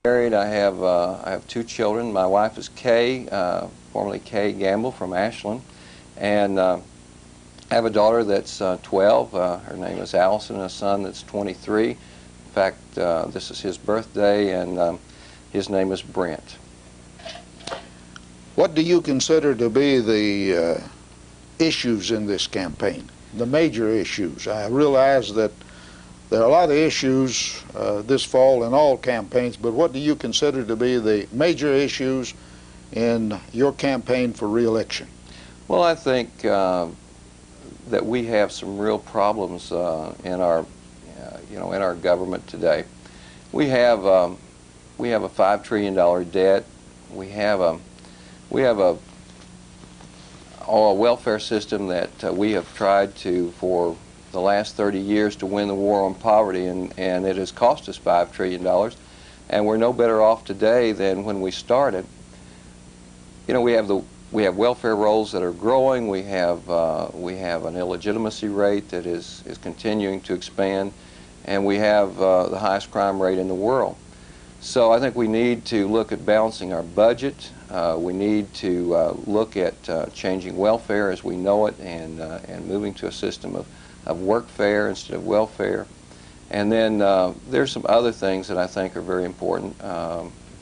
Married. I have two children. My wife is Kay, formerly Kay Gamble from Ashland, and I have a daughter that's 12. Her name is Allison, and a son that's 23. In fact, this is his birthday, and his name is Brent. What do you consider to be the issues in this campaign, the major issues? I realize that there are a lot of issues this fall in all campaigns, but what do you consider to be the major issues in your campaign for re-election? Well, I think that we have some real problems in our, in our government today. We have a $5 trillion debt. We have a welfare system that we have tried to, for the last 30 years, to win the war on poverty, and it has cost us $5 trillion, and we're no better off today than when we started. You know, we have welfare rolls that are growing. We have an illegitimacy rate that is continuing to expand, and we have the highest crime rate in the world. So I think we need to look at balancing our budget. We need to look at changing welfare as we know it, and moving to a system of workfare instead of welfare. And then there's some other things that I think are very important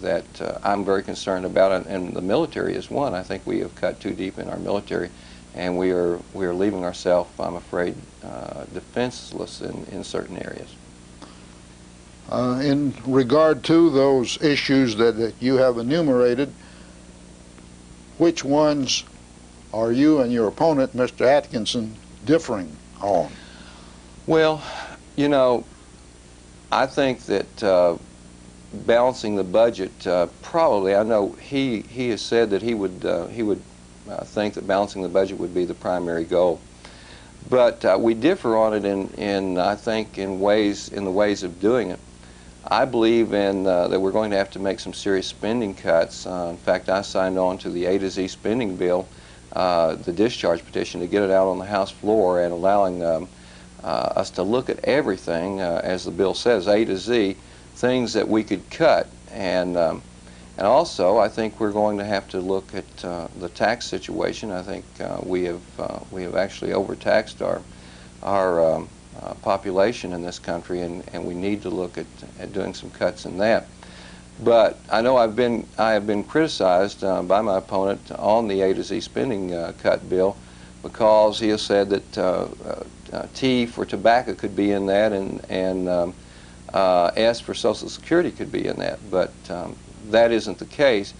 that I'm very concerned about, and the military is one. I think we have cut too deep in our military, and we are leaving ourselves, I'm afraid, defenseless in certain areas. In regard to those issues that you have enumerated, which ones are you and your opponent, Mr. Atkinson, differing on? Well, you know, I think that balancing the budget, probably, I know he has said that he would think that balancing the budget would be the primary goal. But we differ on it in I think in the ways of doing it. I believe that we're going to have to make some serious spending cuts. In fact, I signed on to the A to Z spending bill, the discharge petition, to get it out on the House floor and allowing us to look at everything, as the bill says, A to Z, things that we could cut. And also, I think we're going to have to look at the tax situation. I think we have actually overtaxed our population in this country, and we need to look at doing some cuts in that. But I know I have been criticized by my opponent on the A to Z spending cut bill, because he has said that T for tobacco could be in that, and S for Social Security could be in that. But that isn't the case.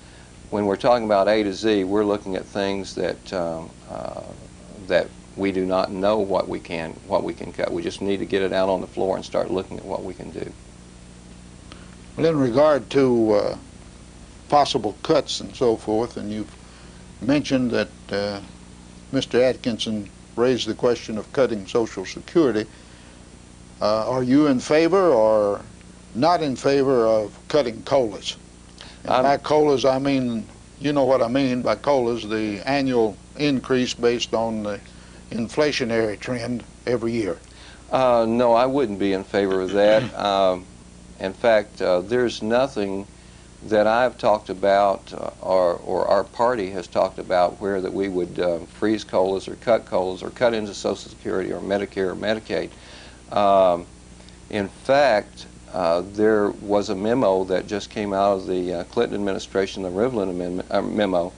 When we're talking about A to Z, we're looking at things that that we do not know what we can cut. We just need to get it out on the floor and start looking at what we can do. Well, in regard to possible cuts and so forth, and you've mentioned that Mr. Atkinson raised the question of cutting Social Security, are you in favor or not in favor of cutting COLAs? And by COLAs, I mean, you know what I mean by COLAs, the annual increase based on the inflationary trend every year. No, I wouldn't be in favor of that. In fact, there's nothing that I've talked about or our party has talked about where that we would freeze COLAs or cut into Social Security or Medicare or Medicaid. In fact, there was a memo that just came out of the Clinton administration, the Rivlin memo,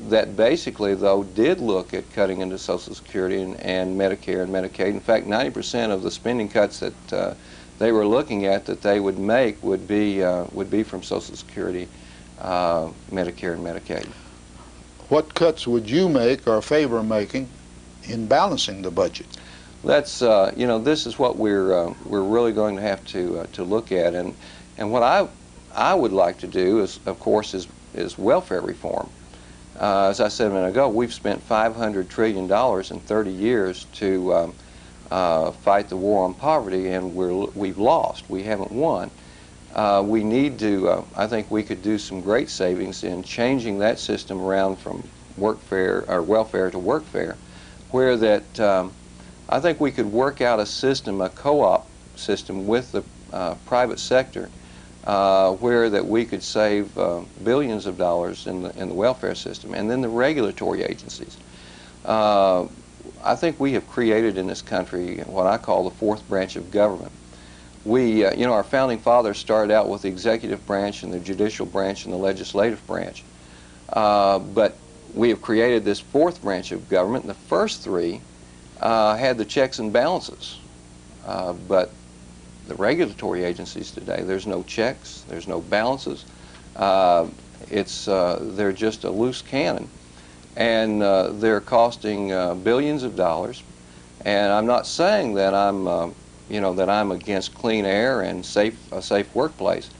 that basically, though, did look at cutting into Social Security and Medicare and Medicaid. In fact, 90% of the spending cuts that they were looking at that they would make would be from Social Security, Medicare, and Medicaid. What cuts would you make or favor making in balancing the budget? That's you know, this is what we're really going to have to look at, and what I would like to do is, of course, is welfare reform. As I said a minute ago, we've spent $500 trillion in 30 years to fight the war on poverty, and we've lost. We haven't won. We need to, I think we could do some great savings in changing that system around from welfare to workfare, where that I think we could work out a system, a co-op system with the private sector where that we could save billions of dollars in the welfare system. And then the regulatory agencies. I think we have created in this country what I call the fourth branch of government. We, you know, our founding fathers started out with the executive branch and the judicial branch and the legislative branch. But we have created this fourth branch of government, and the first three had the checks and balances. But the regulatory agencies today, there's no checks, there's no balances. They're just a loose cannon. And they're costing billions of dollars. And I'm not saying that I'm, you know, that I'm against clean air and a safe workplace,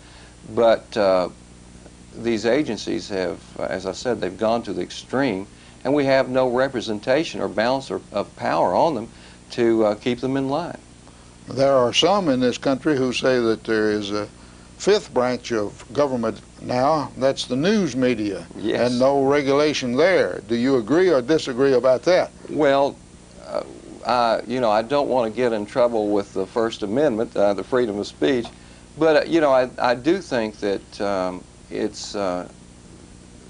but these agencies have, as I said, they've gone to the extreme, and we have no representation or balance of power on them to keep them in line. There are some in this country who say that there is a fifth branch of government now, that's the news media, Yes. and no regulation there. Do you agree or disagree about that? Well, you know, I don't want to get in trouble with the First Amendment, the freedom of speech, but you know, I do think that it's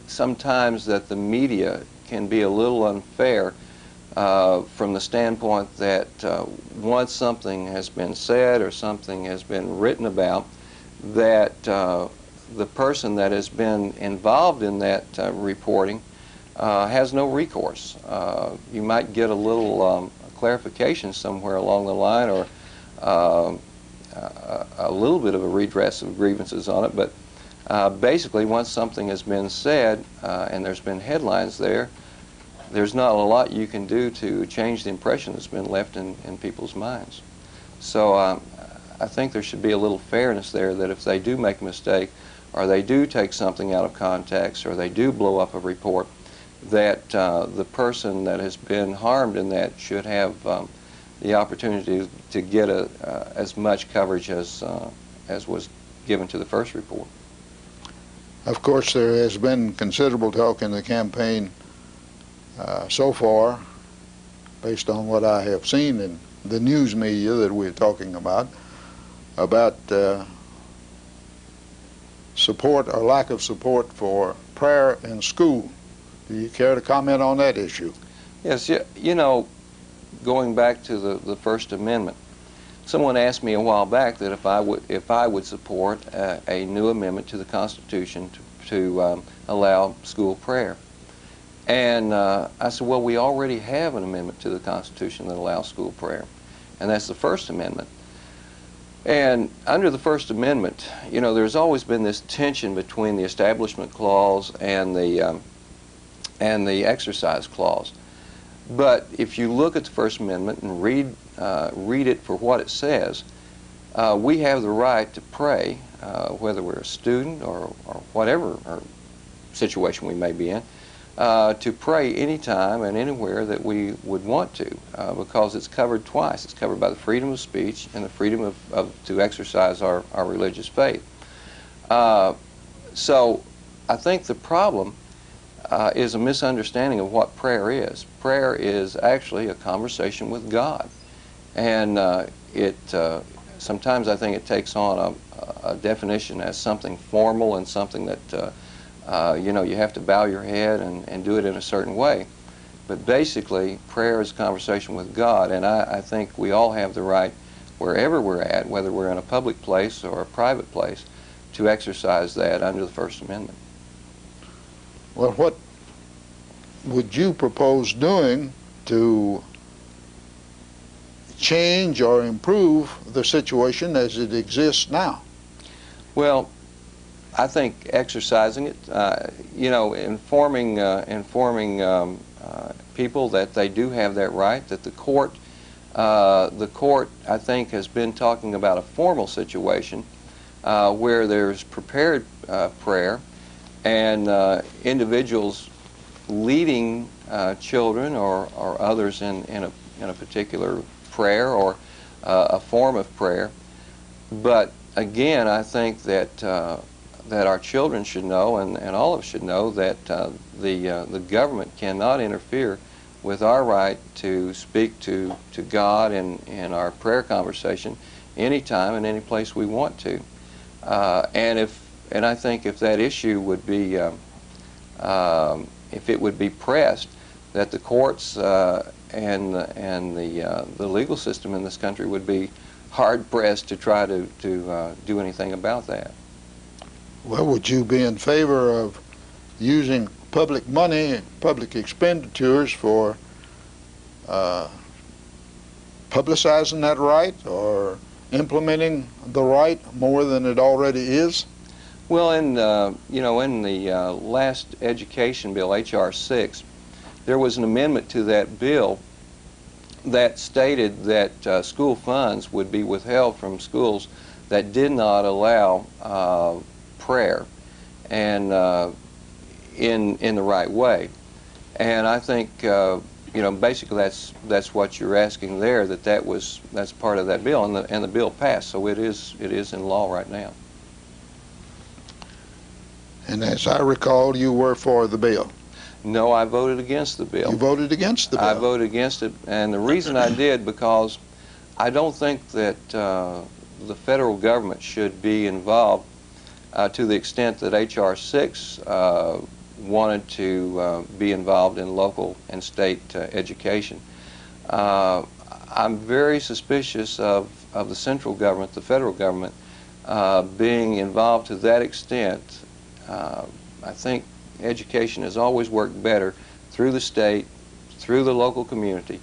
sometimes that the media can be a little unfair from the standpoint that once something has been said or something has been written about, that the person that has been involved in that reporting has no recourse. You might get a little clarification somewhere along the line, or a little bit of a redress of grievances on it, but basically once something has been said and there's been headlines there, there's not a lot you can do to change the impression that's been left in people's minds. So I think there should be a little fairness there, that if they do make a mistake, or they do take something out of context, or they do blow up a report, that the person that has been harmed in that should have the opportunity to get as much coverage as was given to the first report. Of course, there has been considerable talk in the campaign so far, based on what I have seen in the news media that we're talking about support or lack of support for prayer in school. Do you care to comment on that issue? Yes, you know, going back to the First Amendment, someone asked me a while back that if I would support a new amendment to the Constitution to allow school prayer. And I said, well, we already have an amendment to the Constitution that allows school prayer, and that's the First Amendment. And under the First Amendment, you know, there's always been this tension between the Establishment Clause and the Exercise Clause. But if you look at the First Amendment and read it for what it says, we have the right to pray, whether we're a student or whatever or situation we may be in, to pray anytime and anywhere that we would want to, because it's covered twice. It's covered by the freedom of speech and the freedom to exercise our religious faith. So I think the problem is a misunderstanding of what prayer is. Prayer is actually a conversation with God, and sometimes I think it takes on a definition as something formal and something that you know, you have to bow your head and do it in a certain way. But basically, prayer is a conversation with God, and I think we all have the right, wherever we're at, whether we're in a public place or a private place, to exercise that under the First Amendment. Well, what would you propose doing to change or improve the situation as it exists now? Well, I think exercising it, you know, informing people that they do have that right, that the court, I think, has been talking about a formal situation where there's prepared prayer, and individuals leading children or others in a particular prayer or a form of prayer. But again, I think that our children should know, and all of us should know, that the government cannot interfere with our right to speak to God in our prayer conversation anytime and any place we want to. And I think if that issue would be, if it would be pressed, that the courts and the legal system in this country would be hard pressed to try to do anything about that. Well, would you be in favor of using public money, public expenditures for publicizing that right or implementing the right more than it already is? Well, in the last education bill, H.R. 6, there was an amendment to that bill that stated that school funds would be withheld from schools that did not allow prayer and in the right way. And I think basically that's what you're asking there. That's part of that bill, and the bill passed, so it is in law right now. And as I recall, you were for the bill. No, I voted against the bill. You voted against the bill? I voted against it, and the reason I did, because I don't think that the federal government should be involved to the extent that H.R. 6 wanted to be involved in local and state education. I'm very suspicious of the central government, the federal government, being involved to that extent. I think education has always worked better through the state, through the local community,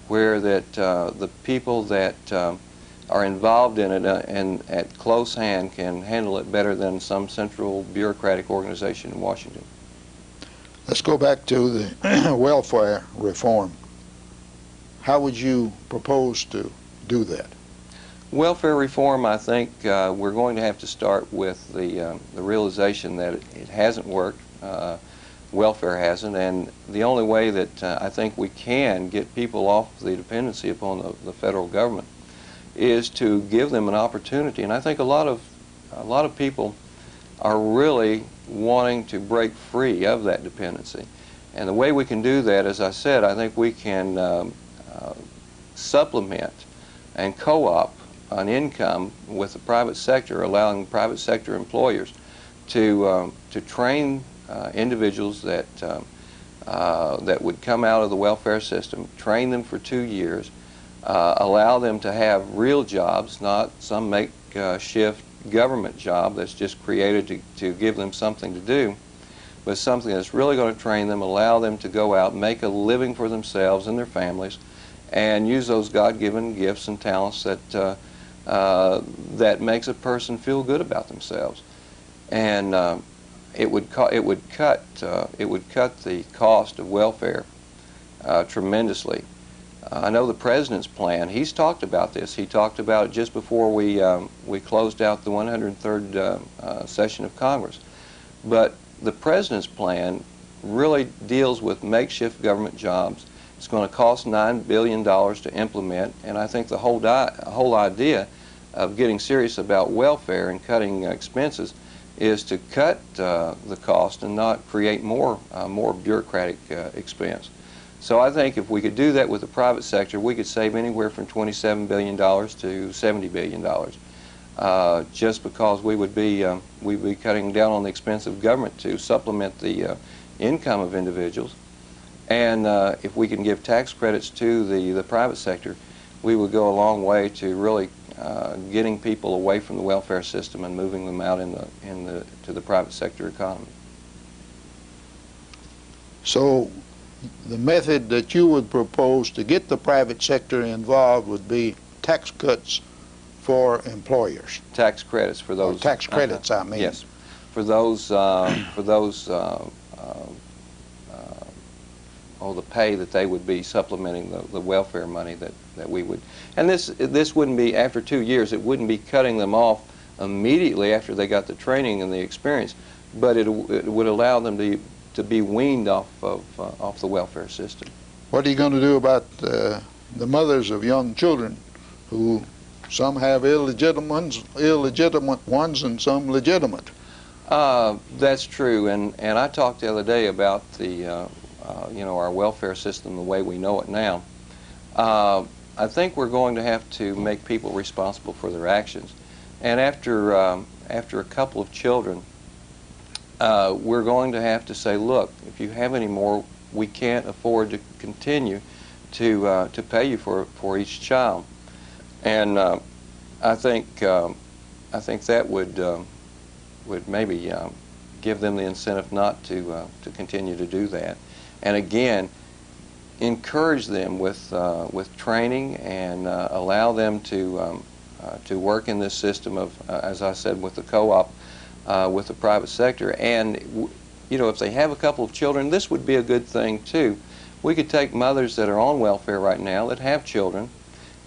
where that the people that are involved in it and at close hand can handle it better than some central bureaucratic organization in Washington. Let's go back to the welfare reform. How would you propose to do that? Welfare reform, I think we're going to have to start with the realization that it hasn't worked. Welfare hasn't, and the only way that I think we can get people off the dependency upon the federal government is to give them an opportunity. And I think a lot of people are really wanting to break free of that dependency. And the way we can do that, as I said, I think we can supplement and co-op an income with the private sector, allowing private sector employers to train individuals that would come out of the welfare system, train them for 2 years, allow them to have real jobs, not some makeshift government job that's just created to give them something to do, but something that's really going to train them, allow them to go out, make a living for themselves and their families, and use those God-given gifts and talents that that makes a person feel good about themselves. And it would cut the cost of welfare tremendously. I know the President's plan, he's talked about this. He talked about it just before we closed out the 103rd session of Congress. But the President's plan really deals with makeshift government jobs. It's going to cost $9 billion to implement, and I think the whole idea of getting serious about welfare and cutting expenses is to cut the cost and not create more bureaucratic expense. So I think if we could do that with the private sector, we could save anywhere from $27 billion to $70 billion, just because we'd be cutting down on the expense of government to supplement the income of individuals. And if we can give tax credits to the private sector, we would go a long way to really getting people away from the welfare system and moving them out to the private sector economy. So the method that you would propose to get the private sector involved would be tax cuts for employers. Tax credits for those. Or tax credits, I mean. Yes, for those the pay that they would be supplementing the welfare money that we would. And this wouldn't be, after 2 years, it wouldn't be cutting them off immediately after they got the training and the experience, but it would allow them to be weaned off the welfare system. What are you going to do about the mothers of young children who some have illegitimate ones and some legitimate? That's true, and I talked the other day about our welfare system the way we know it now. I think we're going to have to make people responsible for their actions. And after after a couple of children, we're going to have to say, look, if you have any more, we can't afford to continue to pay you for each child. And I think that would maybe give them the incentive not to continue to do that. And again, encourage them with training and allow them to work in this system of, as I said, with the co-op, with the private sector. And you know, if they have a couple of children, this would be a good thing too. We could take mothers that are on welfare right now that have children,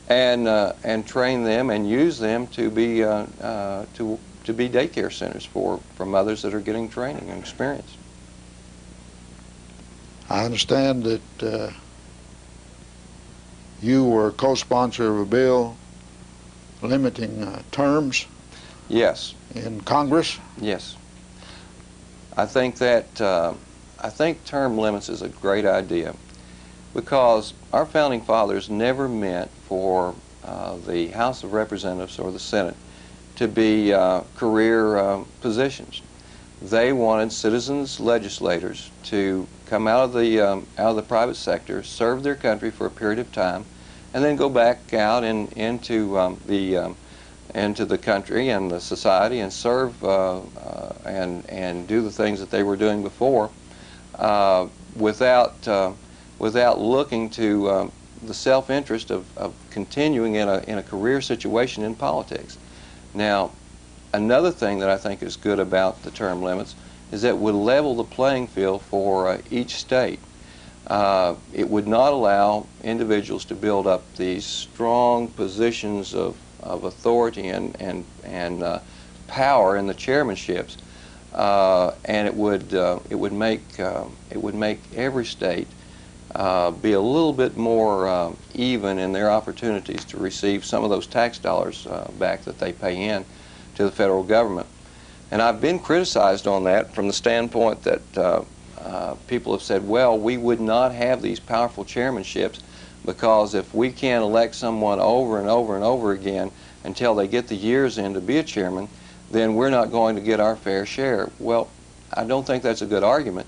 and train them and use them to be daycare centers for mothers that are getting training and experience. I understand that you were co-sponsor of a bill limiting terms. Yes. In Congress. Yes. I think term limits is a great idea, because our founding fathers never meant for the House of Representatives or the Senate to be career positions. They wanted citizens legislators to come out of the private sector, serve their country for a period of time, and then go back out into the country and the society and serve and do the things that they were doing before, without looking to the self-interest of continuing in a career situation in politics. Now, another thing that I think is good about the term limits is that it would level the playing field for each state. It would not allow individuals to build up these strong positions of authority and power in the chairmanships, and it would make every state be a little bit more even in their opportunities to receive some of those tax dollars back that they pay in to the federal government. And I've been criticized on that from the standpoint that people have said, well, we would not have these powerful chairmanships because if we can't elect someone over and over and over again until they get the years in to be a chairman, then we're not going to get our fair share. Well, I don't think that's a good argument.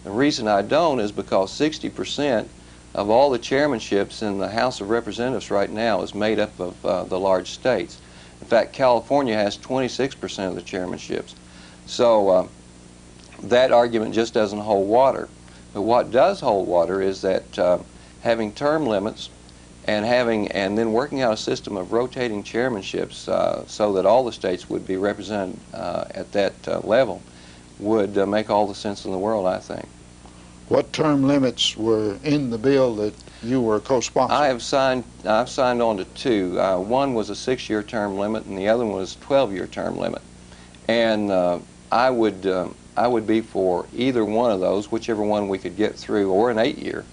The reason I don't is because 60% of all the chairmanships in the House of Representatives right now is made up of the large states. In fact, California has 26% of the chairmanships. So that argument just doesn't hold water. But what does hold water is that having term limits and then working out a system of rotating chairmanships so that all the states would be represented at that level would make all the sense in the world, I think. What term limits were in the bill that you were co-sponsor? I've signed on to two. One was a 6-year term limit, and the other one was a 12-year term limit. And I would be for either one of those, whichever one we could get through, or an 8-year.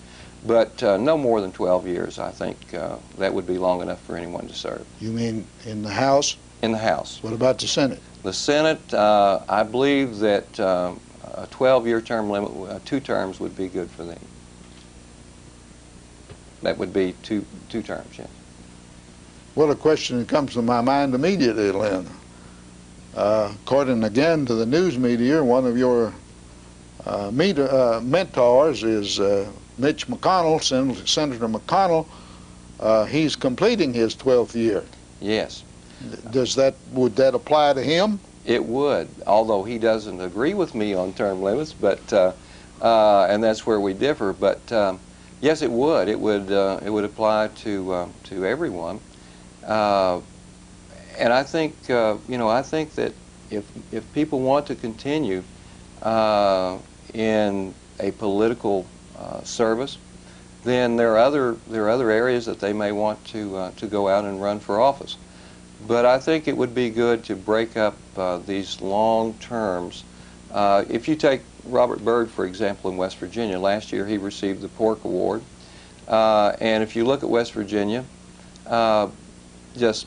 But no more than 12 years. I think that would be long enough for anyone to serve. You mean in the House? In the House. What about the Senate? The Senate, I believe that a 12-year term limit, 2 terms would be good for them. That would be two terms, yes. Well, a question that comes to my mind immediately, Lynn. According again to the news media, one of your mentors is Mitch McConnell, Senator McConnell. He's completing his 12th year. Yes. Would that apply to him? It would, although he doesn't agree with me on term limits, but and that's where we differ. But yes, it would. It would apply to everyone. And I think I think that if people want to continue in a political service, then there are other areas that they may want to go out and run for office. But I think it would be good to break up these long terms. If you take Robert Byrd, for example, in West Virginia, last year he received the Pork Award. And if you look at West Virginia, just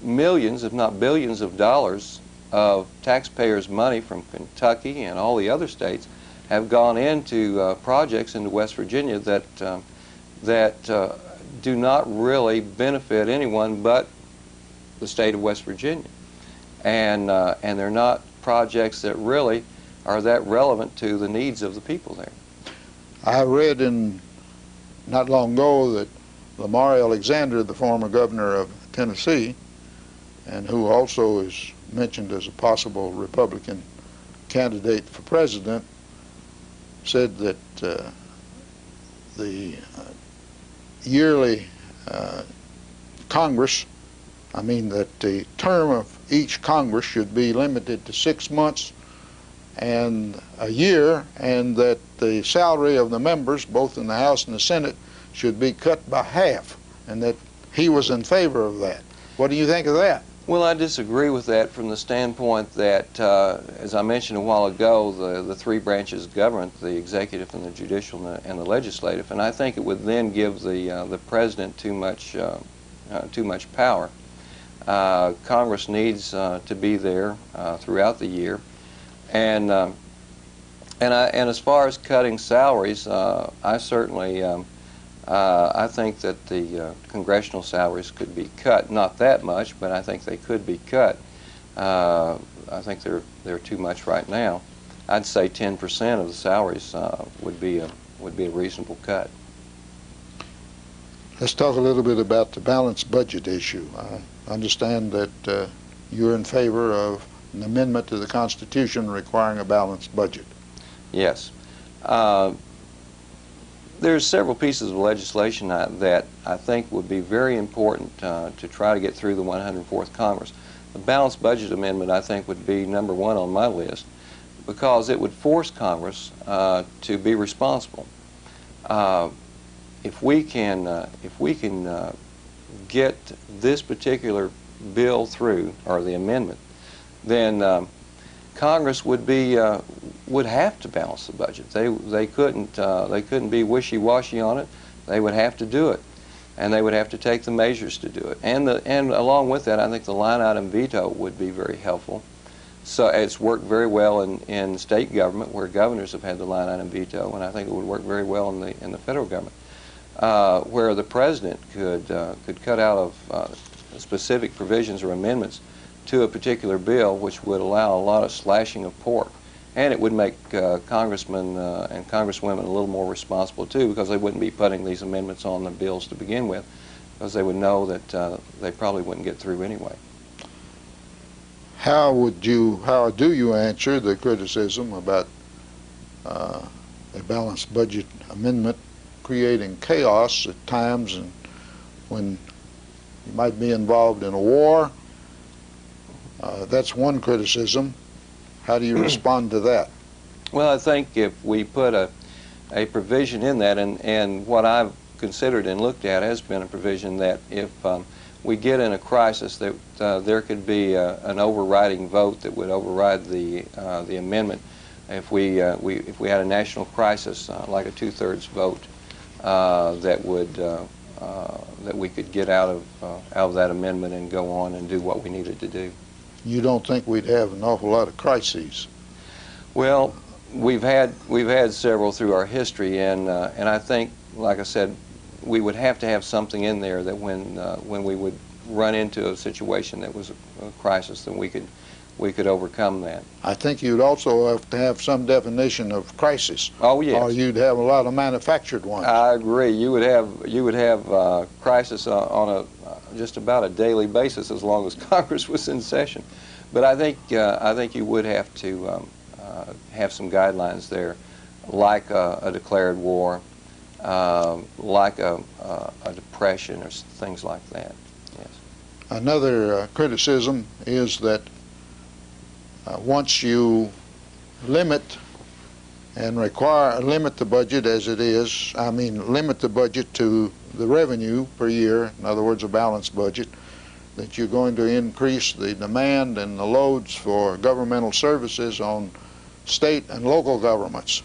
millions, if not billions of dollars of taxpayers' money from Kentucky and all the other states have gone into projects into West Virginia that do not really benefit anyone but the state of West Virginia. and they're not projects that really are that relevant to the needs of the people there. I read not long ago that Lamar Alexander, the former governor of Tennessee, and who also is mentioned as a possible Republican candidate for president, said that the yearly Congress, that the term of each Congress should be limited to 6 months and a year, and that the salary of the members, both in the House and the Senate, should be cut by half, and that he was in favor of that. What do you think of that? Well, I disagree with that from the standpoint that, as I mentioned a while ago, the three branches of government, the executive and the judicial and the legislative, and I think it would then give the president too much power. Congress needs to be there throughout the year, and as far as cutting salaries, I certainly I think that the congressional salaries could be cut. Not that much, but I think they could be cut. I think they're too much right now. I'd say 10% of the salaries would be a reasonable cut. Let's talk a little bit about the balanced budget issue. I understand that you're in favor of an amendment to the Constitution requiring a balanced budget. Yes. There's several pieces of legislation that I think would be very important to try to get through the 104th Congress. The balanced budget amendment, I think, would be number one on my list because it would force Congress to be responsible. If we can get this particular bill through, or the amendment, then Congress would have to balance the budget. They couldn't be wishy-washy on it. They would have to do it, and they would have to take the measures to do it. And along with that, I think the line item veto would be very helpful. So it's worked very well in state government where governors have had the line item veto, and I think it would work very well in the federal government where the president could cut out of specific provisions or amendments to a particular bill, which would allow a lot of slashing of pork. And it would make congressmen and congresswomen a little more responsible too, because they wouldn't be putting these amendments on the bills to begin with, because they would know that they probably wouldn't get through anyway. How do you answer the criticism about a balanced budget amendment creating chaos at times, and when you might be involved in a war? That's one criticism. How do you respond to that? Well, I think if we put a provision in that, and what I've considered and looked at has been a provision that if we get in a crisis, that there could be an overriding vote that would override the amendment. If we had a national crisis, like a 2/3 vote, that we could get out of that amendment and go on and do what we needed to do. You don't think we'd have an awful lot of crises? Well, we've had several through our history, and I think, like I said, we would have to have something in there that when we would run into a situation that was a crisis, then we could overcome that. I think you'd also have to have some definition of crisis. Oh yes. Or you'd have a lot of manufactured ones. I agree. You would have crisis on just about a daily basis as long as Congress was in session. But I think you would have to have some guidelines there, like a declared war, like a depression or things like that. Yes. Another criticism is that once you limit the budget as it is, limit the budget to the revenue per year, in other words, a balanced budget, that you're going to increase the demand and the loads for governmental services on state and local governments.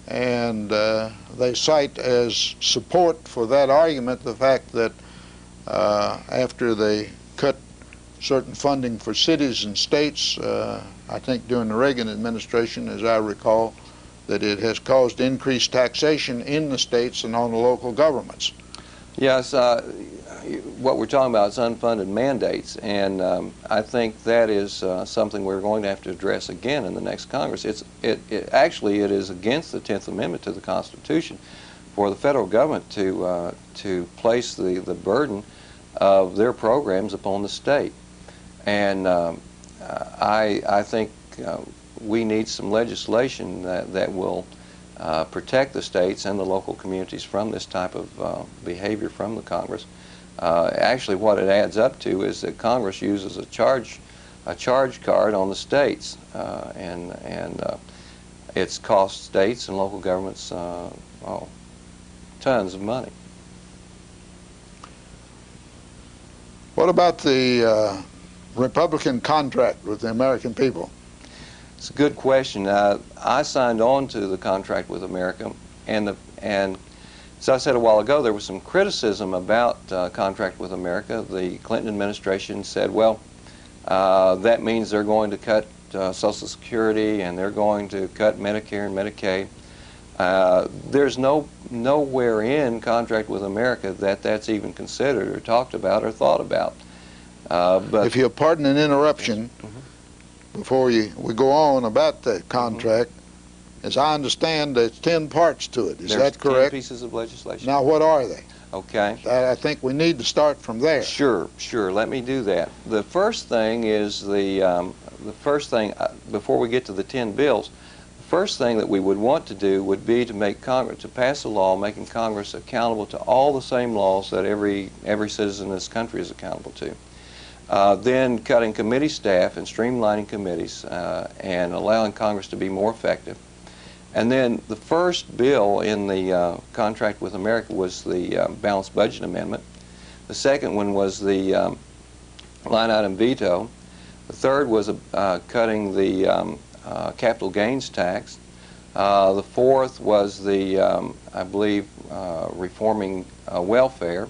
And they cite as support for that argument the fact that after they cut certain funding for cities and states, I think during the Reagan administration, as I recall, that it has caused increased taxation in the states and on the local governments. Yes, what we're talking about is unfunded mandates, and I think that is something we're going to have to address again in the next Congress. Actually it is against the 10th Amendment to the Constitution for the federal government to place the burden of their programs upon the state, and I think we need some legislation that will protect the states and the local communities from this type of behavior from the Congress. Actually, what it adds up to is that Congress uses a charge card on the states, and it's cost states and local governments tons of money. What about the Republican contract with the American people? It's a good question. I signed on to the contract with America, and as I said a while ago, there was some criticism about contract with America. The Clinton administration said, well, that means they're going to cut Social Security and they're going to cut Medicare and Medicaid. There's nowhere in contract with America that's even considered or talked about or thought about. But if you'll pardon an interruption, before we go on about that contract, as I understand, there's 10 parts to it. Is that correct? 10 pieces of legislation. Now, what are they? Okay. I think we need to start from there. Sure. Let me do that. The first thing is before we get to the 10 bills, the first thing that we would want to do would be to make Congress, to pass a law making Congress accountable to all the same laws that every citizen in this country is accountable to. Then cutting committee staff and streamlining committees and allowing Congress to be more effective. And then the first bill in the contract with America was the balanced budget amendment. The second one was the line item veto. The third was cutting the capital gains tax. The fourth was the, I believe, reforming welfare.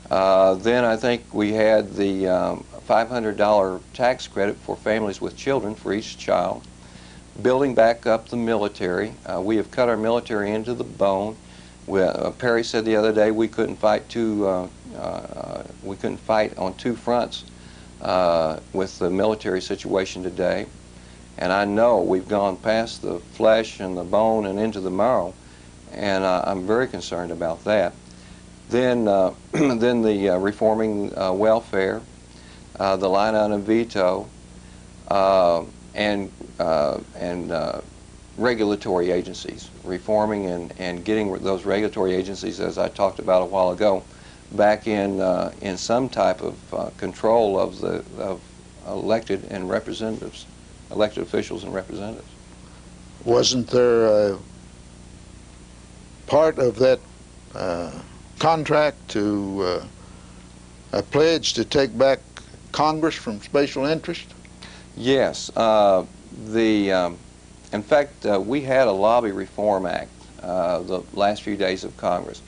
Then I think we had the $500 tax credit for families with children for each child. Building back up the military. We have cut our military into the bone. Perry said the other day we couldn't fight on two fronts with the military situation today. And I know we've gone past the flesh and the bone and into the marrow, and I'm very concerned about that. Then the reforming welfare, the line item veto, and regulatory agencies, reforming and getting those regulatory agencies, as I talked about a while ago, back in some type of control of elected and representatives, elected officials and representatives. Wasn't there a part of that contract to a pledge to take back Congress from special interest? Yes. In fact, we had a lobby reform act the last few days of Congress,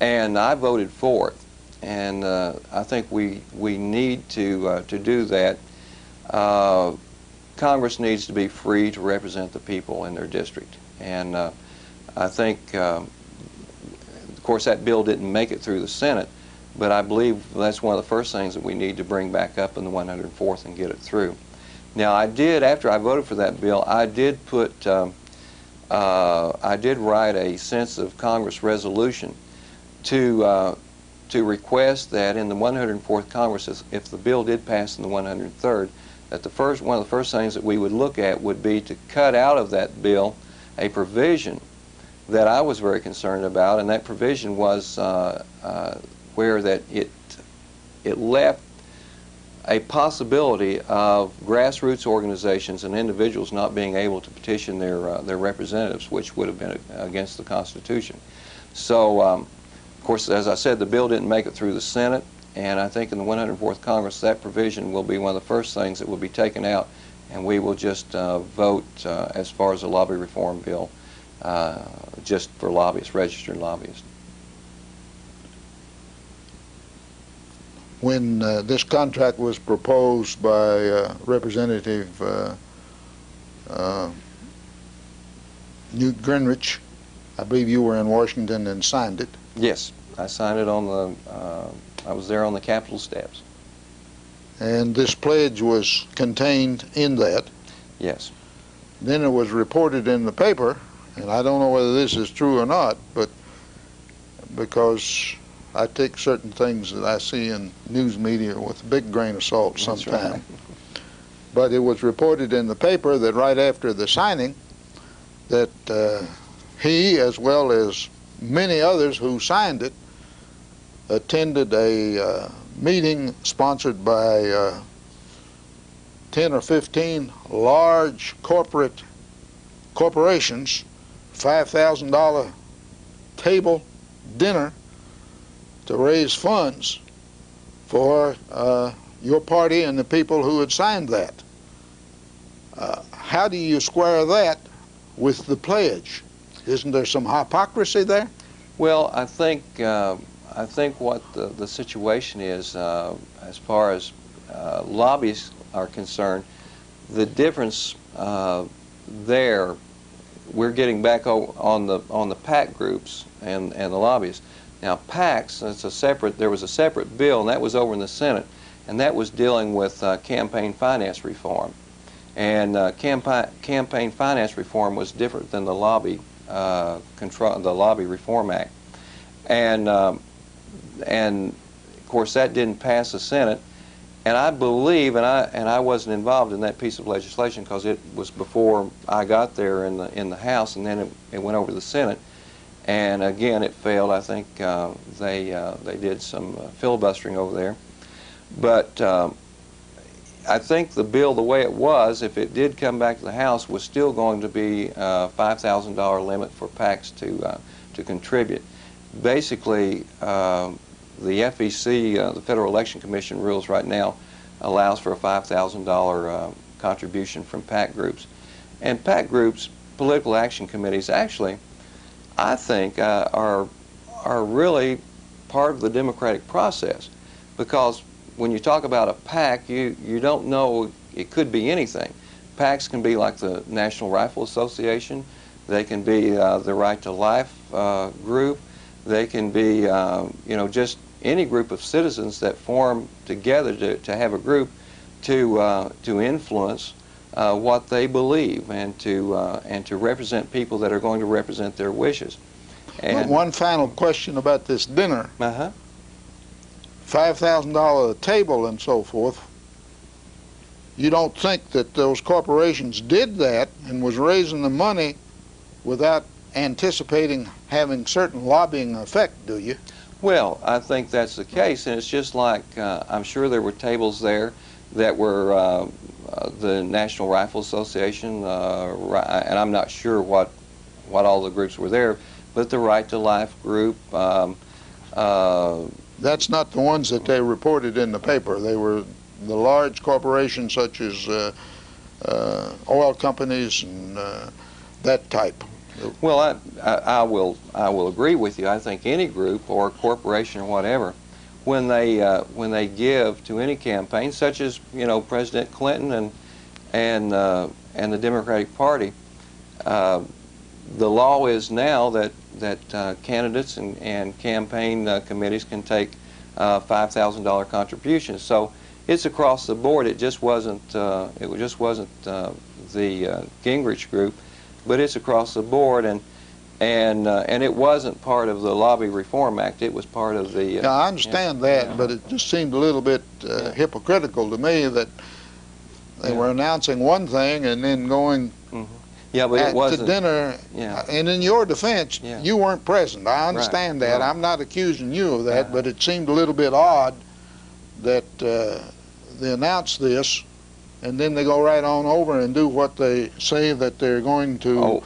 and I voted for it. And I think we need to do that. Congress needs to be free to represent the people in their district, and I think, of course, that bill didn't make it through the Senate, but I believe that's one of the first things that we need to bring back up in the 104th and get it through. Now, I did, after I voted for that bill, I did write a sense of Congress resolution to request that in the 104th Congress, if the bill did pass in the 103rd, that one of the first things that we would look at would be to cut out of that bill a provision that I was very concerned about, and that provision was where that it left a possibility of grassroots organizations and individuals not being able to petition their representatives, which would have been against the Constitution. So, of course, as I said, the bill didn't make it through the Senate, and I think in the 104th Congress that provision will be one of the first things that will be taken out, and we will just vote as far as the lobby reform bill just for lobbyists, registered lobbyists. When this contract was proposed by Representative Newt Gingrich, I believe you were in Washington and signed it. Yes. I signed it on the, I was there on the Capitol steps. And this pledge was contained in that. Yes. Then it was reported in the paper, and I don't know whether this is true or not, but because I take certain things that I see in news media with a big grain of salt sometimes. Right. But it was reported in the paper that right after the signing that he, as well as many others who signed it, attended a meeting sponsored by 10 or 15 large corporations, $5,000 table dinner to raise funds for your party and the people who had signed that. How do you square that with the pledge? Isn't there some hypocrisy there? Well, I think what the situation is, as far as lobbyists are concerned, the difference there, we're getting back on the PAC groups and the lobbyists. Now, PACs, there was a separate bill, and that was over in the Senate, and that was dealing with campaign finance reform. And campaign finance reform was different than the Lobby Reform Act, and of course that didn't pass the Senate. And I believe, and I wasn't involved in that piece of legislation because it was before I got there in the House, and then it went over to the Senate. And again, it failed. I think they did some filibustering over there. But I think the bill, the way it was, if it did come back to the House, was still going to be a $5,000 limit for PACs to contribute. Basically, the FEC, the Federal Election Commission rules right now, allows for a $5,000 contribution from PAC groups. And PAC groups, political action committees, actually, I think are really part of the democratic process, because when you talk about a PAC, you don't know, it could be anything. PACs can be like the National Rifle Association, they can be the Right to Life group, they can be just any group of citizens that form together to have a group to influence what they believe and to represent people that are going to represent their wishes. And one final question about this dinner. Uh-huh. $5,000 table and so forth. You don't think that those corporations did that and was raising the money without anticipating having certain lobbying effect, do you? Well, I think that's the case, and it's just like I'm sure there were tables there that were the National Rifle Association, and I'm not sure what all the groups were there, but the Right to Life group. That's not the ones that they reported in the paper. They were the large corporations such as oil companies and that type. Well, I will agree with you. I think any group or corporation or whatever, when they give to any campaign, such as President Clinton and the Democratic Party, the law is now that candidates and campaign committees can take $5,000 contributions. So it's across the board. It just wasn't the Gingrich group, but it's across the board, and it wasn't part of the Lobby Reform Act. It was part of the. Now, I understand that, but it just seemed a little bit hypocritical to me that they were announcing one thing and then going. Mm-hmm. Yeah, but it wasn't. To dinner, and in your defense, you weren't present. I understand that. Right. I'm not accusing you of that, but it seemed a little bit odd that they announced this, and then they go right on over and do what they say that they're going to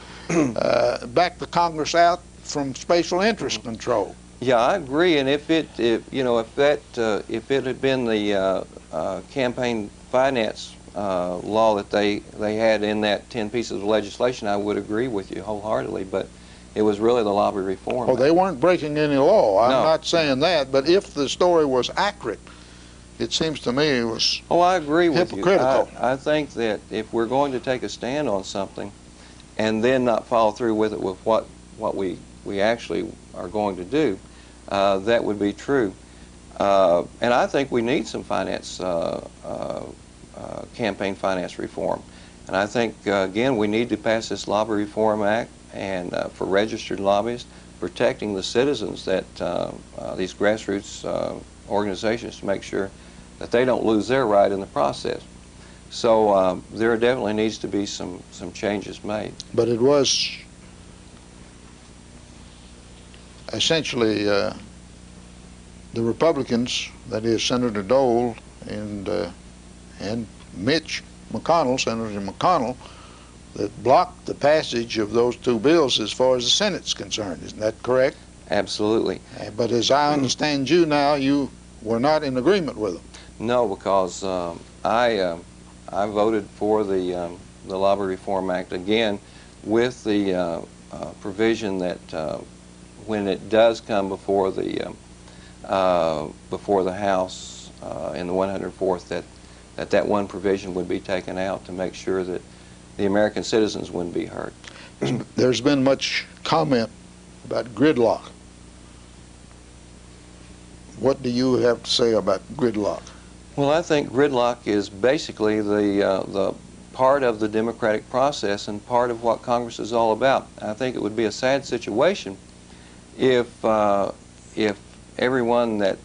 back the Congress out from special interest control. Yeah, I agree. And if it had been the campaign finance law that they had in that 10 pieces of legislation, I would agree with you wholeheartedly, but it was really the Lobby Reform Act. They weren't breaking any law. I'm No. not saying that, but if the story was accurate, it seems to me it was I agree with hypocritical. you. I think that if we're going to take a stand on something and then not follow through with it with what we actually are going to do, that would be true. And I think we need some campaign finance reform. And I think, again, we need to pass this Lobby Reform Act and for registered lobbyists, protecting the citizens that these grassroots organizations, to make sure that they don't lose their right in the process. So there definitely needs to be some changes made. But it was essentially the Republicans, that is Senator Dole and Mitch McConnell, Senator McConnell, that blocked the passage of those two bills as far as the Senate's concerned. Isn't that correct? Absolutely. But as I understand you now, you were not in agreement with them. No, because I voted for the Lobby Reform Act, again, with the provision that when it does come before the House in the 104th, that one provision would be taken out to make sure that the American citizens wouldn't be hurt. There's been much comment about gridlock. What do you have to say about gridlock? Well, I think gridlock is basically the part of the democratic process and part of what Congress is all about. I think it would be a sad situation if everyone that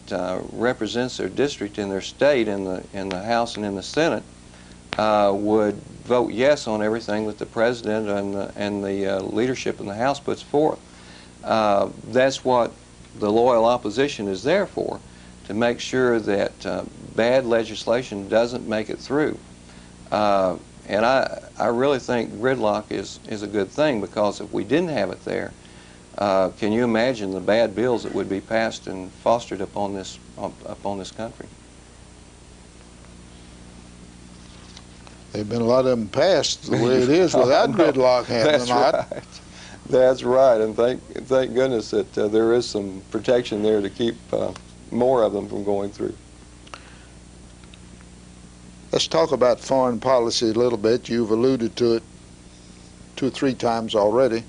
represents their district in their state in the House and in the Senate would vote yes on everything that the President and the leadership in the House puts forth. That's what the loyal opposition is there for, to make sure that bad legislation doesn't make it through. And I really think gridlock is a good thing, because if we didn't have it there, can you imagine the bad bills that would be passed and fostered upon this country? There have been a lot of them passed the way it is without gridlock happening. That's right. That's right, and thank goodness that there is some protection there to keep more of them from going through. Let's talk about foreign policy a little bit. You've alluded to it 2 or 3 times already.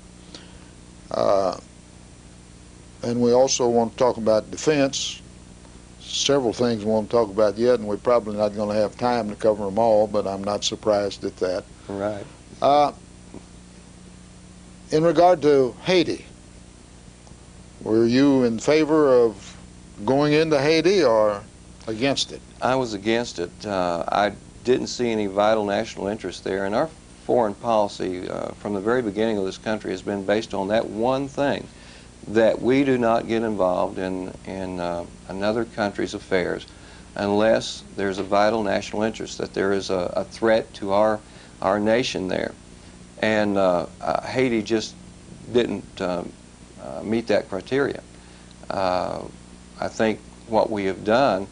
And we also want to talk about defense. Several things we want to talk about yet, and we're probably not going to have time to cover them all, but I'm not surprised at that. Right. In regard to Haiti, were you in favor of going into Haiti or against it? I was against it. I didn't see any vital national interest there, and our foreign policy from the very beginning of this country has been based on that one thing, that we do not get involved in another country's affairs unless there's a vital national interest, that there is a threat to our nation there. And Haiti just didn't meet that criteria. I think what we have done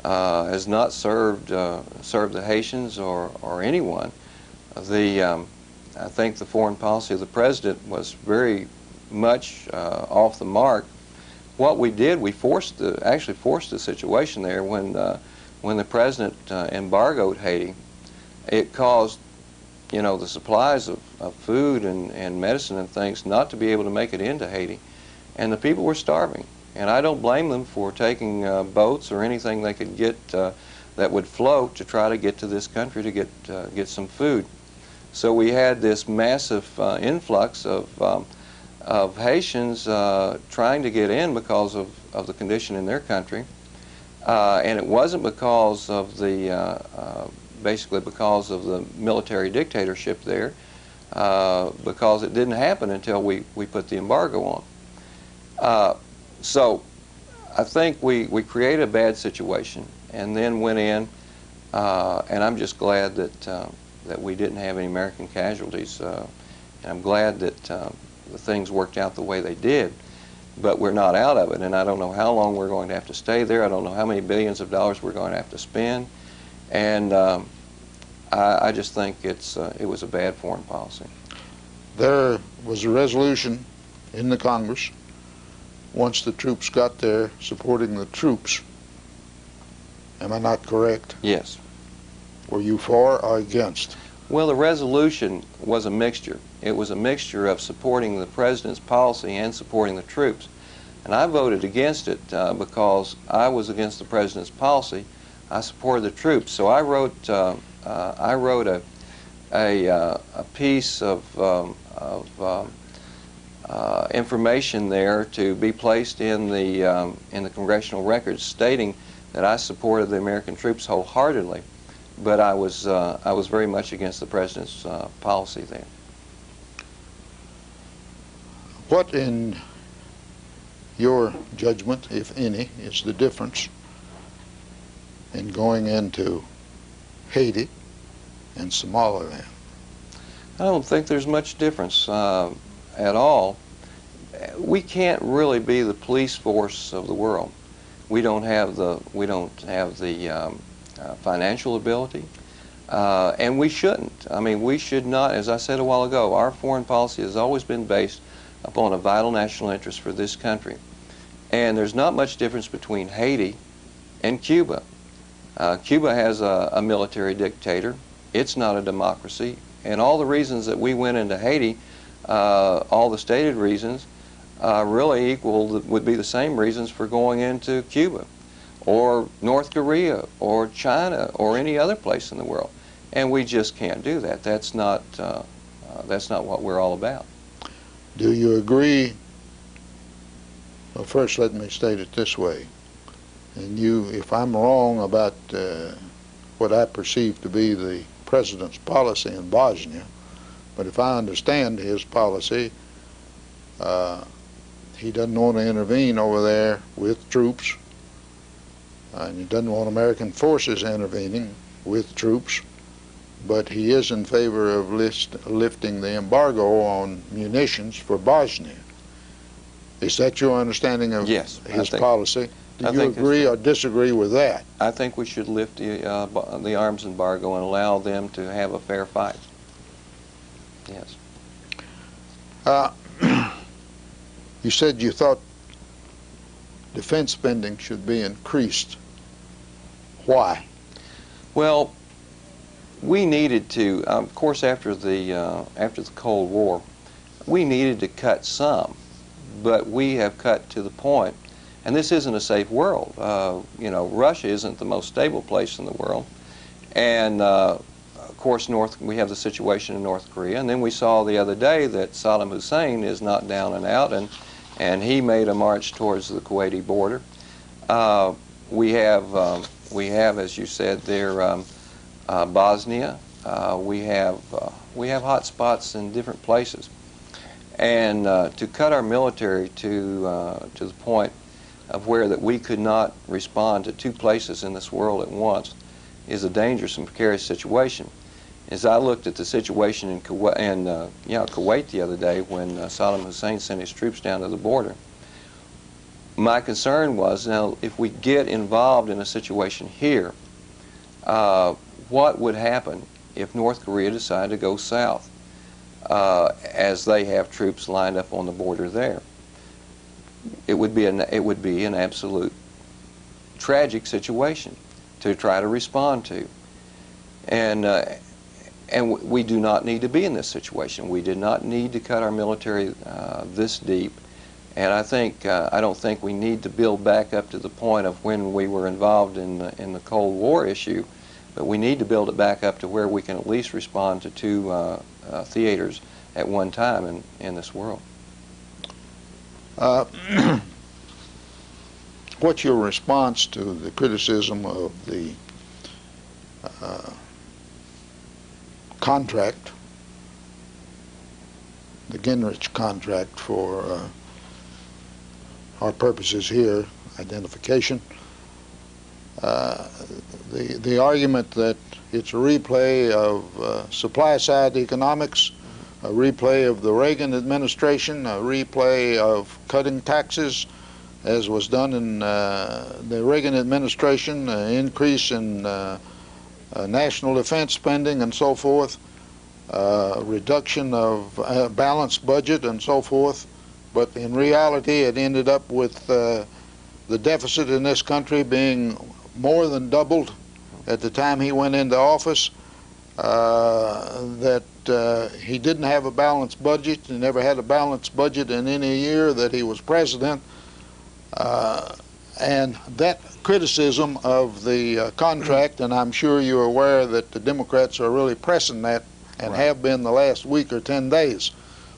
has not served the Haitians or anyone. I think the foreign policy of the President was very much off the mark. What we did, we actually forced the situation there when the President embargoed Haiti. It caused, the supplies of food and medicine and things not to be able to make it into Haiti, and the people were starving. And I don't blame them for taking boats or anything they could get that would float to try to get to this country to get some food. So we had this massive influx of Haitians trying to get in because of the condition in their country, and it wasn't because of basically because of the military dictatorship there, because it didn't happen until we put the embargo on. So I think we created a bad situation and then went in, and I'm just glad that we didn't have any American casualties, and I'm glad that the things worked out the way they did. But we're not out of it, and I don't know how long we're going to have to stay there. I don't know how many billions of dollars we're going to have to spend, and I just think it was a bad foreign policy. There was a resolution in the Congress once the troops got there supporting the troops. Am I not correct? Yes. Were you for or against? Well, the resolution was a mixture. It was a mixture of supporting the President's policy and supporting the troops. And I voted against it because I was against the president's policy. I supported the troops. So I wrote a piece of information there to be placed in the congressional records, stating that I supported the American troops wholeheartedly, but I was very much against the president's policy there. What, in your judgment, if any, is the difference in going into Haiti and Somaliland? I don't think there's much difference at all. We can't really be the police force of the world. We don't have the financial ability, and we shouldn't. I mean, we should not. As I said a while ago, our foreign policy has always been based upon a vital national interest for this country, and there's not much difference between Haiti and Cuba. Cuba has a military dictator. It's not a democracy, and all the reasons that we went into Haiti, all the stated reasons, really would be the same reasons for going into Cuba or North Korea or China or any other place in the world, and we just can't do that. That's not what we're all about. Do you agree? Well, first let me state it this way, and if I'm wrong about what I perceive to be the president's policy in Bosnia, but if I understand his policy, he doesn't want to intervene over there with troops, and he doesn't want American forces intervening with troops, but he is in favor of lifting the embargo on munitions for Bosnia. Is that your understanding of his policy? Do you agree or disagree with that? I think we should lift the arms embargo and allow them to have a fair fight. Yes. You said you thought defense spending should be increased. Why? Well, we needed to, of course, after the Cold War, we needed to cut some, but we have cut to the point, and this isn't a safe world. You know, Russia isn't the most stable place in the world, and of course, we have the situation in North Korea, and then we saw the other day that Saddam Hussein is not down and out, and he made a march towards the Kuwaiti border. We have, as you said, there Bosnia. We have hot spots in different places, and to cut our military to the point of where that we could not respond to two places in this world at once is a dangerous and precarious situation. As I looked at the situation in Kuwait the other day when Saddam Hussein sent his troops down to the border, my concern was, now, if we get involved in a situation here, what would happen if North Korea decided to go south, as they have troops lined up on the border there? It would be an absolute tragic situation to try to respond to, and we do not need to be in this situation. We did not need to cut our military this deep, and I don't think we need to build back up to the point of when we were involved in the Cold War issue, but we need to build it back up to where we can at least respond to two theaters at one time in this world. What's your response to the criticism of the contract, the Gingrich contract for our purposes here, identification? The argument that it's a replay of supply-side economics, a replay of the Reagan administration, a replay of cutting taxes, as was done in the Reagan administration, increase in national defense spending and so forth, reduction of balanced budget and so forth. But in reality, it ended up with the deficit in this country being more than doubled at the time he went into office, that he didn't have a balanced budget. He never had a balanced budget in any year that he was president. And that criticism of the contract, and I'm sure you're aware that the Democrats are really pressing that and have been the last week or 10 days.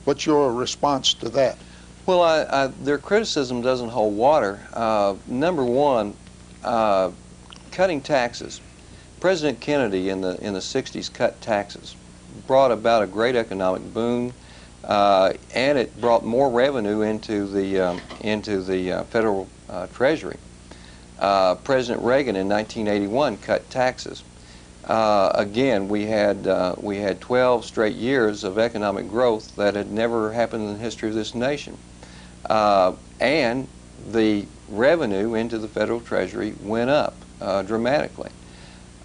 What's your response to that? Well, their criticism doesn't hold water. Number one, cutting taxes. President Kennedy in the 60s cut taxes, brought about a great economic boom, and it brought more revenue into the federal Treasury. President Reagan in 1981 cut taxes. Again, we had 12 straight years of economic growth that had never happened in the history of this nation, and the revenue into the federal Treasury went up dramatically.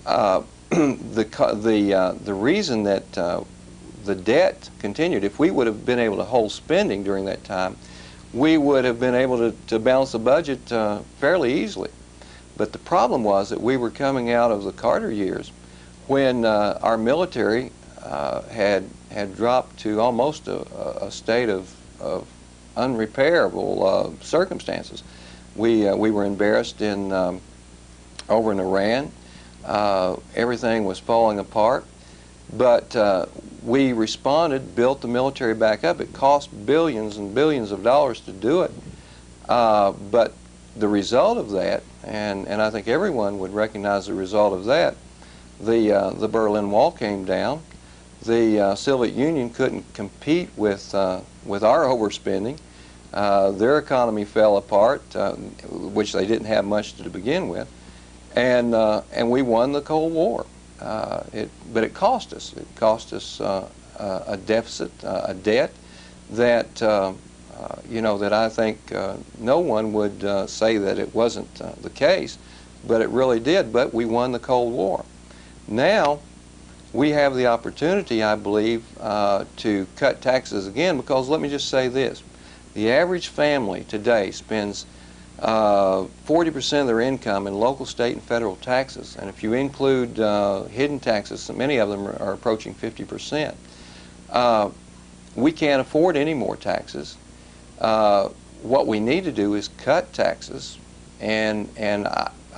The reason that the debt continued, if we would have been able to hold spending during that time, we would have been able to balance the budget fairly easily. But the problem was that we were coming out of the Carter years when our military had dropped to almost a state of unrepairable circumstances. We were embarrassed over in Iran. Everything was falling apart, but we responded, built the military back up. It cost billions and billions of dollars to do it, but the result of that, and I think everyone would recognize the result of that, the Berlin Wall came down. The Soviet Union couldn't compete with our overspending. Their economy fell apart, which they didn't have much to begin with, and we won the Cold War. But it cost us. It cost us a deficit, a debt that that I think no one would say that it wasn't the case, but it really did. But we won the Cold War. Now we have the opportunity, I believe, to cut taxes again, because let me just say this. The average family today spends 40% of their income in local, state, and federal taxes. And if you include hidden taxes, many of them are approaching 50%. We can't afford any more taxes. What we need to do is cut taxes. And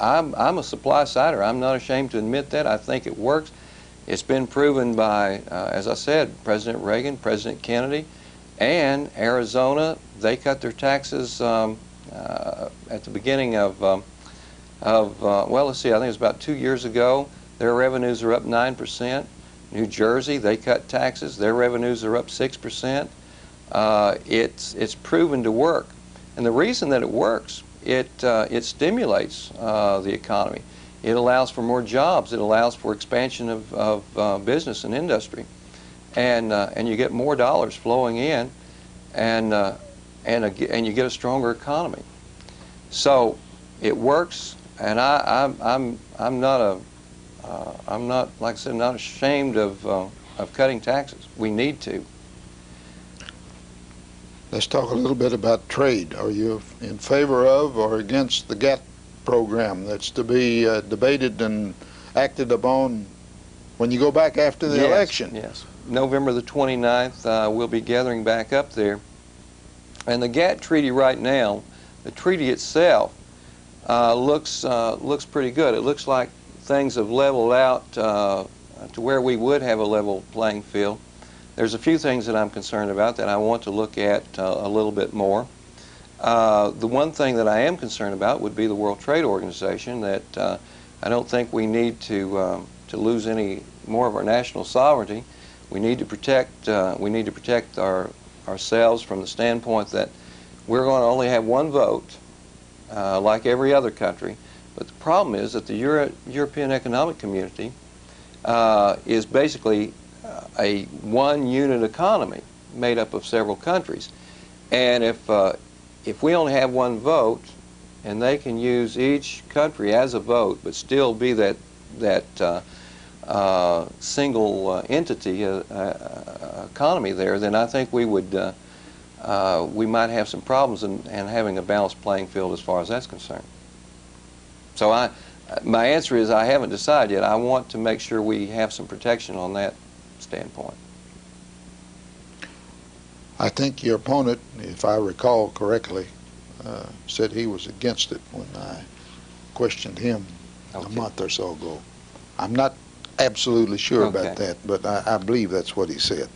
I'm a supply sider. I'm not ashamed to admit that. I think it works. It's been proven by, as I said, President Reagan, President Kennedy, and Arizona. They cut their taxes at the beginning of well, let's see, I think it was about 2 years ago. Their revenues are up 9%. New Jersey, they cut taxes. Their revenues are up 6%. It's proven to work. And the reason that it works, it stimulates the economy. It allows for more jobs. It allows for expansion of business and industry. And you get more dollars flowing in, and you get a stronger economy. So it works, and I'm not, like I said, not ashamed of cutting taxes. We need to. Let's talk a little bit about trade. Are you in favor of or against the GATT program that's to be debated and acted upon when you go back after the election? Yes. November the 29th, we'll be gathering back up there. And the GATT treaty right now, the treaty itself looks pretty good. It looks like things have leveled out to where we would have a level playing field. There's a few things that I'm concerned about that I want to look at a little bit more. The one thing that I am concerned about would be the World Trade Organization, that I don't think we need to lose any more of our national sovereignty. We need to protect ourselves from the standpoint that we're going to only have one vote, like every other country. But the problem is that the European Economic Community is basically a one unit economy made up of several countries. And if we only have one vote, and they can use each country as a vote, but still be that single entity economy there, then I think we might have some problems in having a balanced playing field as far as that's concerned. So my answer is I haven't decided yet. I want to make sure we have some protection on that standpoint. I think your opponent, if I recall correctly, said he was against it when I questioned him a month or so ago. I'm not absolutely sure about that, but I believe that's what he said.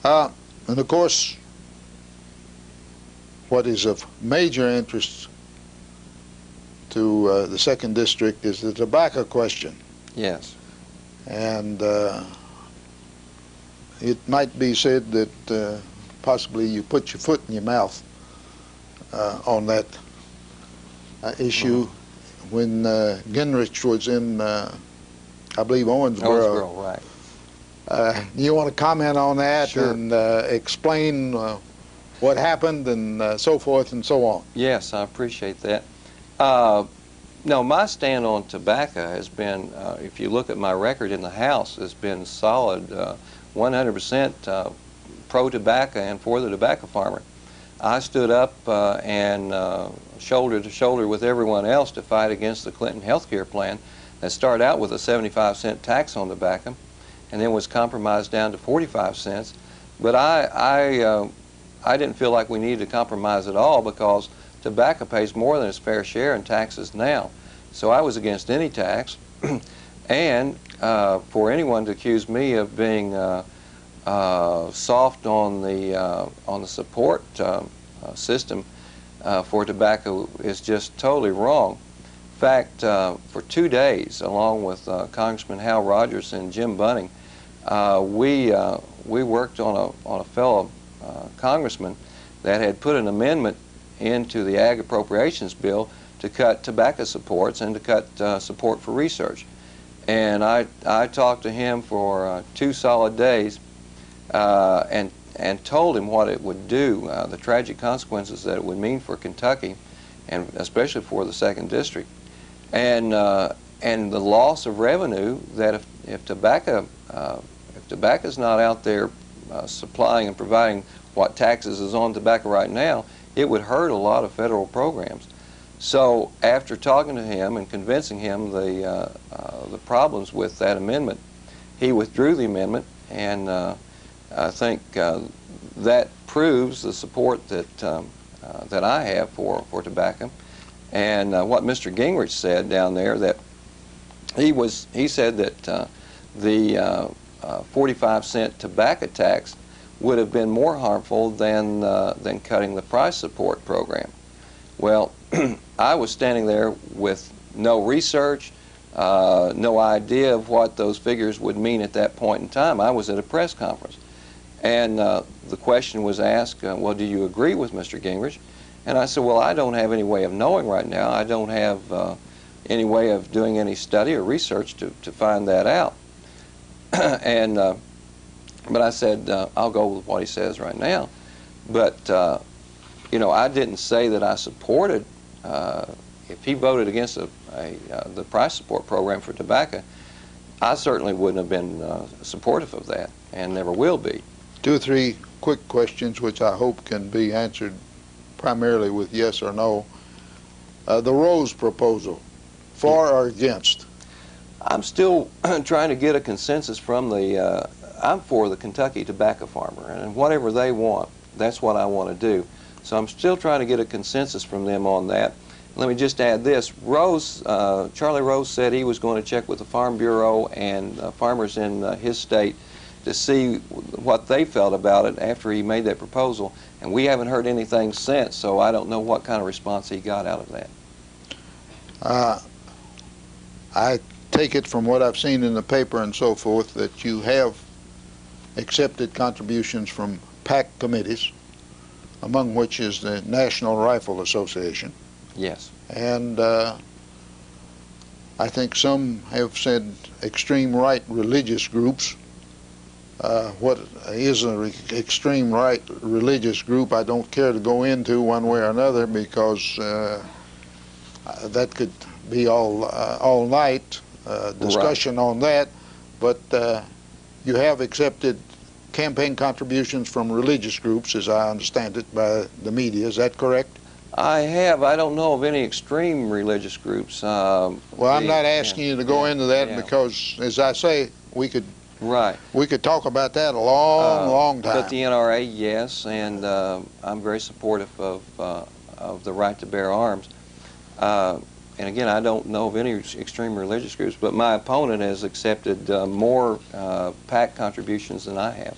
And of course, what is of major interest to the second district is the tobacco question. Yes. And it might be said that possibly you put your foot in your mouth on that issue when Gingrich was in, I believe, Owensboro. Right. You want to comment on that? Sure. And explain what happened and so forth and so on? Yes, I appreciate that. No, my stand on tobacco has been, if you look at my record in the House, has been solid, 100% pro-tobacco and for the tobacco farmer. I stood up and shoulder to shoulder with everyone else to fight against the Clinton health care plan that started out with a 75-cent tax on tobacco and then was compromised down to 45 cents. But I didn't feel like we needed to compromise at all because tobacco pays more than its fair share in taxes now. So I was against any tax. And for anyone to accuse me of being soft on the support system for tobacco is just totally wrong. In fact, for 2 days, along with Congressman Hal Rogers and Jim Bunning, we worked on a fellow congressman that had put an amendment into the Ag Appropriations Bill to cut tobacco supports and to cut support for research. And I talked to him for 2 solid days and told him what it would do, the tragic consequences that it would mean for Kentucky, and especially for the 2nd District, and the loss of revenue that if tobacco is not out there supplying and providing what taxes is on tobacco right now, it would hurt a lot of federal programs. So after talking to him and convincing him the problems with that amendment, he withdrew the amendment, and I think that proves the support that I have for tobacco. And what Mr. Gingrich said down there, that he said that the 45-cent tobacco tax would have been more harmful than cutting the price support program. Well, I was standing there with no research, no idea of what those figures would mean at that point in time. I was at a press conference, and the question was asked, well, do you agree with Mr. Gingrich? And I said, well, I don't have any way of knowing right now. I don't have any way of doing any study or research to find that out. And but I said, I'll go with what he says right now. But, you know, I didn't say that I supported, if he voted against the price support program for tobacco, I certainly wouldn't have been supportive of that, and never will be. 2 or 3 quick questions which I hope can be answered primarily with yes or no. The Rose proposal, for or against? I'm still trying to get a consensus from the, I'm for the Kentucky tobacco farmer, and whatever they want, that's what I want to do. So I'm still trying to get a consensus from them on that. Let me just add this. Charlie Rose said he was going to check with the Farm Bureau and farmers in his state to see what they felt about it after he made that proposal, and we haven't heard anything since, so I don't know what kind of response he got out of that. I take it from what I've seen in the paper and so forth that you have accepted contributions from PAC committees, among which is the National Rifle Association. Yes. And I think some have said extreme right religious groups. What is an extreme right religious group, I don't care to go into one way or another, because that could be all night discussion on that. But you have accepted campaign contributions from religious groups, as I understand it, by the media. Is that correct? I have. I don't know of any extreme religious groups. Well, I'm not asking you to go into that because, as I say, we could Right. We could talk about that a long time. But the NRA, yes, and I'm very supportive of the right to bear arms. And again, I don't know of any extreme religious groups, but my opponent has accepted more PAC contributions than I have.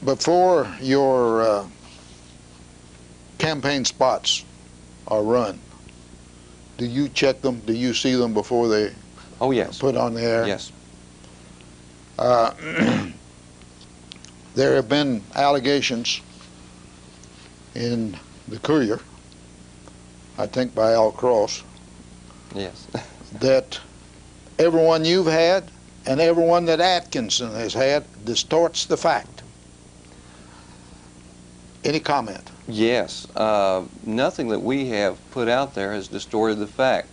Before your campaign spots are run, do you check them? Do you see them before they Oh, yes. put on the air? Yes. There have been allegations in the Courier, I think by Al Cross, Yes. that everyone you've had and everyone that Atkinson has had distorts the fact. Any comment? Yes. Nothing that we have put out there has distorted the fact.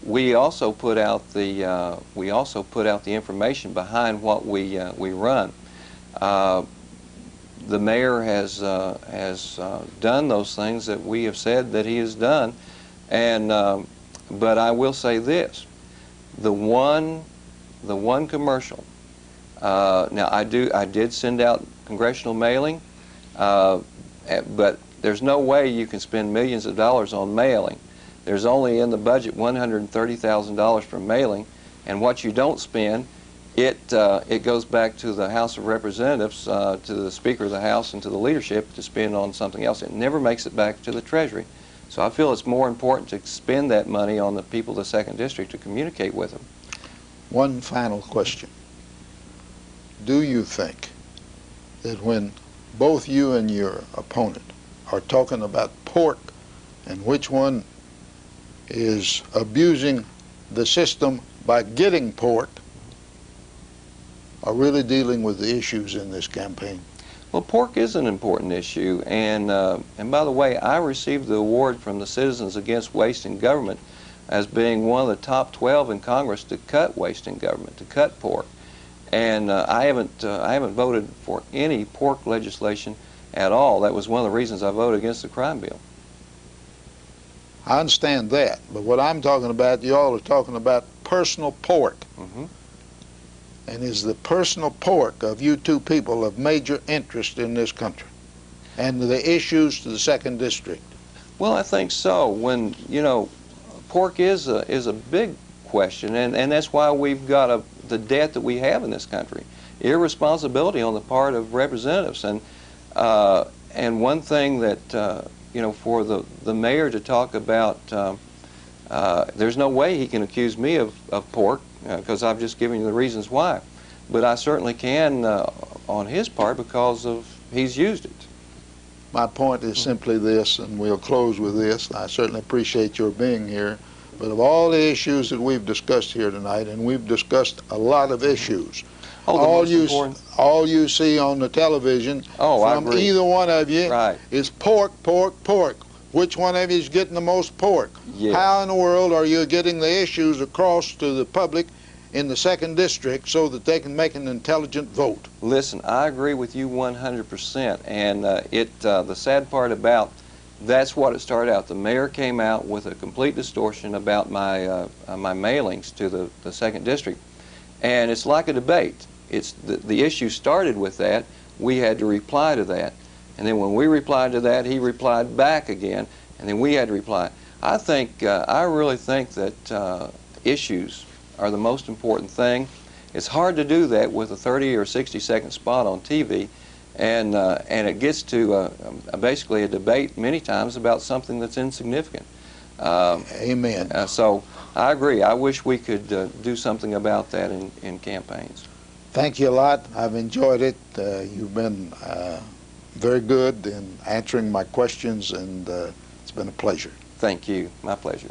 We also put out the information behind what we run. The mayor has done those things that we have said that he has done, and but I will say this: the one commercial. Now I did send out congressional mailing, but there's no way you can spend millions of dollars on mailing. There's only in the budget $130,000 for mailing, and what you don't spend, it goes back to the House of Representatives, to the Speaker of the House, and to the leadership to spend on something else. It never makes it back to the Treasury. So I feel it's more important to spend that money on the people of the 2nd District to communicate with them. One final question. Do you think that when both you and your opponent are talking about pork and which one is abusing the system by getting pork, are really dealing with the issues in this campaign? Well, pork is an important issue, and by the way, I received the award from the Citizens Against Waste in Government as being one of the top 12 in Congress to cut waste in government, to cut pork. And I haven't voted for any pork legislation at all. That was one of the reasons I voted against the crime bill. I understand that, but what I'm talking about, you all are talking about personal pork. Mm-hmm. And is the personal pork of you two people of major interest in this country and the issues to the 2nd District? Well, I think so. When, you know, pork is a big question, and that's why we've got the debt that we have in this country. Irresponsibility on the part of representatives, and one thing that you know, for the mayor to talk about, there's no way he can accuse me of pork, because I've just given you the reasons why. But I certainly can on his part, because he's used it. My point is simply this, and we'll close with this. I certainly appreciate your being here. But of all the issues that we've discussed here tonight, and we've discussed a lot of issues, all you see on the television from either one of you is pork, pork, pork. Which one of you is getting the most pork? Yes. How in the world are you getting the issues across to the public in the 2nd District so that they can make an intelligent vote? Listen, I agree with you 100%, and the sad part about that's what it started out. The mayor came out with a complete distortion about my my mailings to the 2nd District, and it's like a debate. It's the issue started with that. We had to reply to that, and then when we replied to that, he replied back again, and then we had to reply. I really think that issues are the most important thing. It's hard to do that with a 30 or 60-second spot on TV, and it gets to basically a debate many times about something that's insignificant. Amen. So I agree. I wish we could do something about that in campaigns. Thank you a lot. I've enjoyed it. You've been very good in answering my questions, and it's been a pleasure. Thank you. My pleasure.